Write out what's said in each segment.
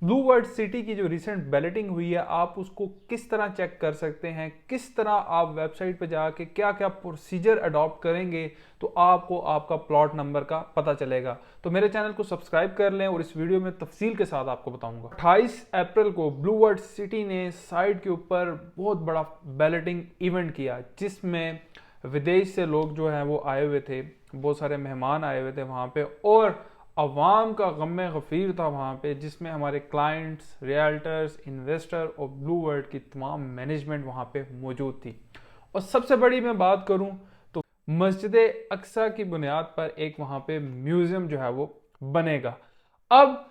Blue World City की जो recent balloting हुई है आप उसको किस तरह चेक कर सकते हैं, किस तरह आप वेबसाइट पर जाके क्या क्या प्रोसीजर अडॉप्ट करेंगे तो आपको आपका प्लॉट नंबर का पता चलेगा। तो मेरे चैनल को सब्सक्राइब कर लें और इस वीडियो में तफसील के साथ आपको बताऊंगा। 28 अप्रैल को ब्लू वर्ड सिटी ने साइट के ऊपर बहुत बड़ा बैलेटिंग इवेंट किया जिसमें विदेश से लोग जो हैं वो आए हुए थे, बहुत सारे मेहमान आए हुए थे वहाँ पे और अवाम का गम गफ़ीर था वहाँ पे, जिसमें हमारे क्लाइंट्स, रियल्टर्स, इन्वेस्टर और ब्लू वर्ल्ड की तमाम मैनेजमेंट वहाँ पे मौजूद थी। और सबसे बड़ी मैं बात करूँ तो मस्जिद अक्सा की बुनियाद पर एक वहाँ पे म्यूज़ियम जो है वो बनेगा। अब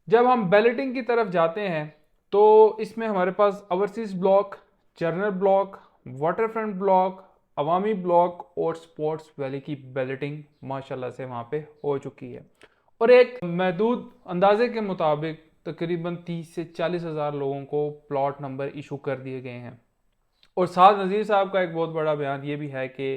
जब हम बैलेटिंग की तरफ जाते हैं तो इसमें हमारे पास overseas block, general block, water front block, Awami block और स्पोर्ट्स वैली की बैलेटिंग माशाल्लाह से वहाँ पे हो चुकी है। और एक महदूद अंदाजे के मुताबिक तकरीबन 30 से 40 हज़ार लोगों को प्लॉट नंबर इशू कर दिए गए हैं। और साथ नज़ीर साहब का एक बहुत बड़ा बयान ये भी है कि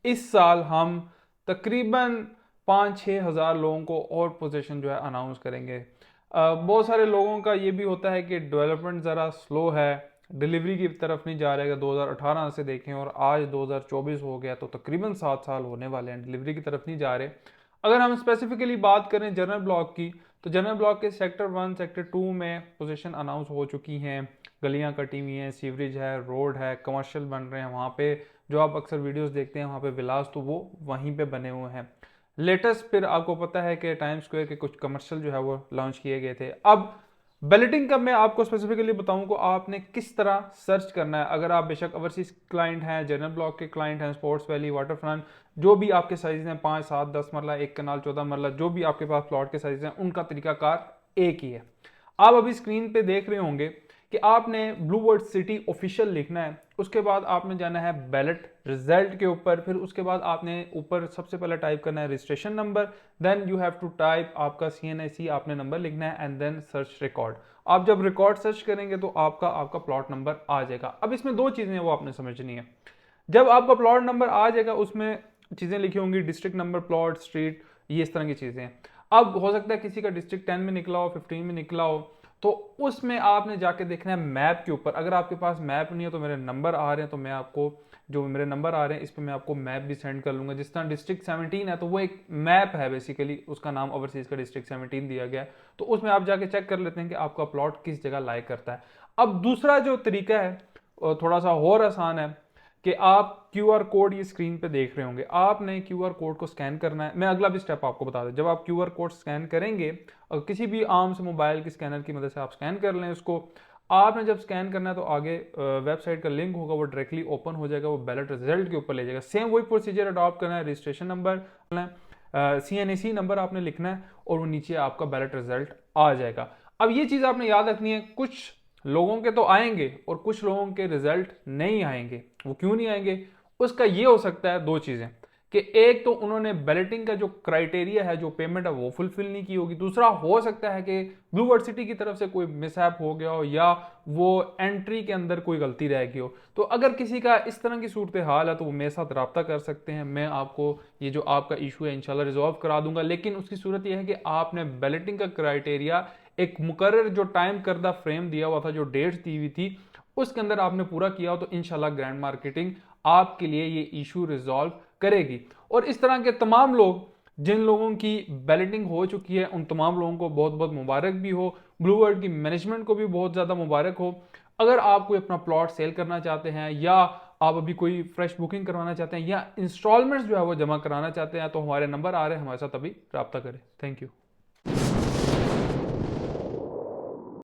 इस साल हम तकरीबन 5-6 हज़ार लोगों को और पोजीशन जो है अनाउंस करेंगे। बहुत सारे लोगों का ये भी होता है कि डेवलपमेंट ज़रा स्लो है, डिलीवरी की तरफ नहीं जा रहा है। 2018 से देखें और आज 2024 हो गया तो तकरीबन 7 साल होने वाले हैं, डिलीवरी की तरफ नहीं जा रहे। अगर हम स्पेसिफिकली बात करें जनरल ब्लॉक की तो जनरल ब्लॉक के सेक्टर 1, सेक्टर 2 में पोजीशन अनाउंस हो चुकी हैं, गलियां कटी हुई हैं, सीवरेज है, रोड है, कमर्शियल बन रहे हैं वहाँ पे। जो आप अक्सर वीडियोस देखते हैं वहाँ पे विलास तो वो वहीं पे बने हुए हैं। लेटेस्ट फिर आपको पता है कि टाइम स्क्वायर के कुछ कमर्शियल जो है वो लॉन्च किए गए थे। अब बैलेटिंग का मैं आपको स्पेसिफिकली बताऊं को आपने किस तरह सर्च करना है। अगर आप बेशक ओवरसीज क्लाइंट हैं, जनरल ब्लॉक के क्लाइंट हैं, स्पोर्ट्स वैली, वाटर फ्रंट, जो भी आपके साइज हैं 5, 7, 10 मरला, 1 कनाल, 14 मरला, जो भी आपके पास प्लॉट के साइज हैं उनका तरीकाकार एक ही है। आप अभी स्क्रीन पे देख रहे होंगे कि आपने ब्लू वर्ड सिटी ऑफिशियल लिखना है, उसके बाद आपने जाना है बैलेट रिजल्ट के ऊपर, फिर उसके बाद आपने ऊपर सबसे पहले टाइप करना है registration number, then you have to type आपका CNIC आपने नंबर लिखना है एंड देन सर्च रिकॉर्ड। आप जब रिकॉर्ड सर्च करेंगे तो आपका आपका प्लॉट नंबर आ जाएगा। अब इसमें दो चीजें वो आपने समझनी है। जब आपका प्लॉट नंबर आ जाएगा उसमें चीजें लिखी होंगी, डिस्ट्रिक्ट नंबर, प्लॉट, स्ट्रीट, ये इस तरह की चीजें। अब हो सकता है किसी का डिस्ट्रिक्ट 10 में निकला हो, 15 में निकला हो, तो उसमें आपने जाके देखना है मैप के ऊपर। अगर आपके पास मैप नहीं है तो मेरे नंबर आ रहे हैं तो मैं आपको जो मेरे नंबर आ रहे हैं इस पर मैं आपको मैप भी सेंड कर लूंगा। जिस तरह डिस्ट्रिक्ट 17 है तो वो एक मैप है बेसिकली, उसका नाम ओवरसीज का डिस्ट्रिक्ट 17 दिया गया है, तो उसमें आप जाके चेक कर लेते हैं कि आपका प्लॉट किस जगह लाई करता है। अब दूसरा जो तरीका है थोड़ा सा और आसान है कि आप QR कोड ये स्क्रीन पे देख रहे होंगे, आपने QR कोड को स्कैन करना है। मैं अगला भी स्टेप आपको बता दूं, जब आप QR कोड स्कैन करेंगे और किसी भी आम से मोबाइल की स्कैनर की मदद से आप स्कैन कर लें उसको, आपने जब स्कैन करना है तो आगे वेबसाइट का लिंक होगा, वो डायरेक्टली ओपन हो जाएगा, वो बैलेट रिजल्ट के ऊपर ले जाएगा। सेम वही प्रोसीजर अडॉप्ट करना है, रजिस्ट्रेशन नंबर, CNAC नंबर आपने लिखना है और वो नीचे आपका बैलेट रिजल्ट आ जाएगा। अब ये चीज़ आपने याद रखनी है, कुछ लोगों के तो आएंगे और कुछ लोगों के रिजल्ट नहीं आएंगे। वो क्यों नहीं आएंगे? उसका ये हो सकता है दो चीजें, कि एक तो उन्होंने बैलेटिंग का जो क्राइटेरिया है, जो पेमेंट है वो फुलफिल नहीं की होगी। दूसरा हो सकता है कि ब्लू वर्ड सिटी की तरफ से कोई मिसहैप हो गया हो या वो एंट्री के अंदर कोई गलती रह गई हो। तो अगर किसी का इस तरह की सूरत हाल है तो वो मेरे साथ रब्ता कर सकते हैं, मैं आपको ये जो आपका इशू है इंशाल्लाह रिजॉल्व करा दूंगा। लेकिन उसकी सूरत यह है कि आपने बैलेटिंग का क्राइटेरिया एक मुकर्रर जो टाइम करदा फ्रेम दिया हुआ था, जो डेट्स दी हुई थी, उसके अंदर आपने पूरा किया हो तो इंशाल्लाह ग्रैंड मार्केटिंग आपके लिए ये इशू रिजॉल्व करेगी। और इस तरह के तमाम लोग जिन लोगों की बैलेटिंग हो चुकी है उन तमाम लोगों को बहुत बहुत मुबारक भी हो, ब्लू वर्ल्ड की मैनेजमेंट को भी बहुत ज़्यादा मुबारक हो। अगर आप कोई अपना प्लॉट सेल करना चाहते हैं या आप अभी कोई फ्रेश बुकिंग करवाना चाहते हैं या इंस्टॉलमेंट्स जो है वो जमा कराना चाहते हैं तो हमारे नंबर आ रहे हैं, हमारे साथ अभी रब्ता करें। Thank you.